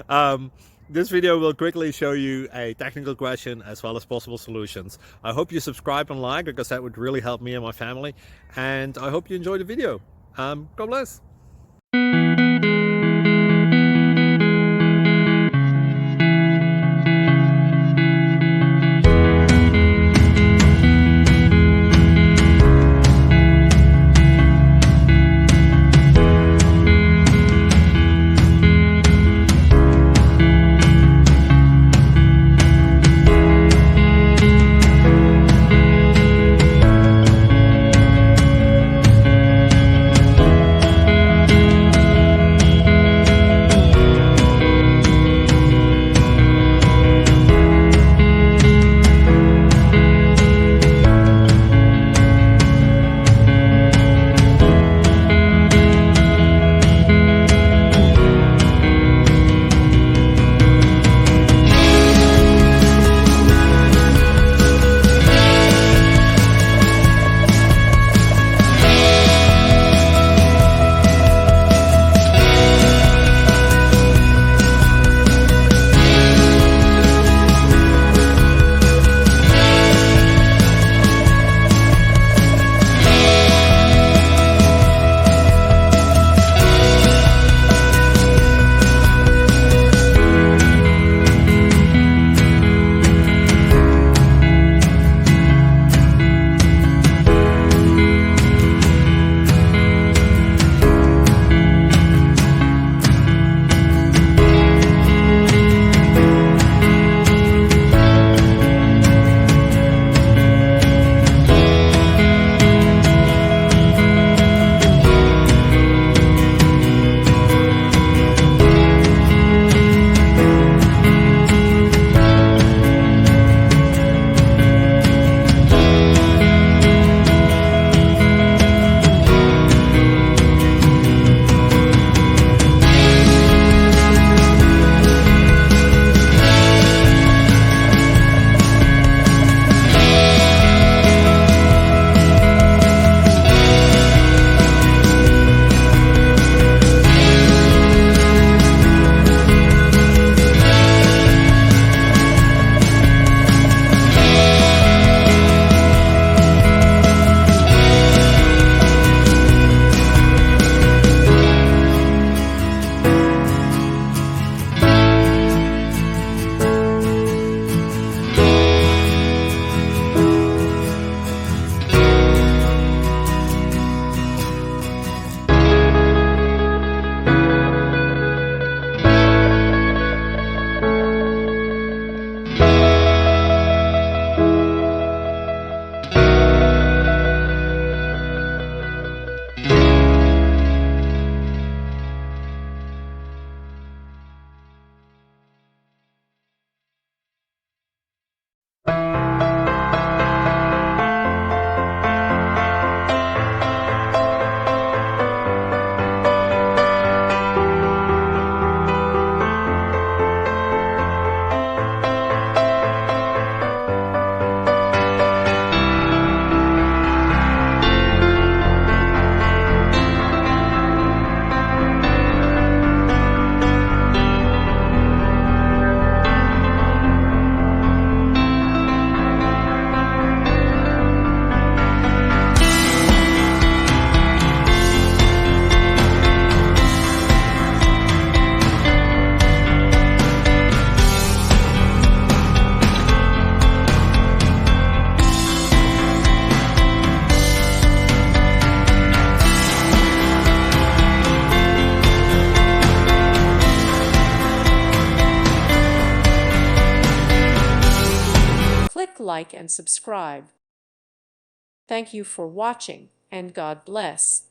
um, this video will quickly show you a technical question as well as possible solutions. I hope you subscribe and like, because that would really help me and my family. And I hope you enjoy the video. God bless. Like and subscribe. Thank you for watching, and God bless.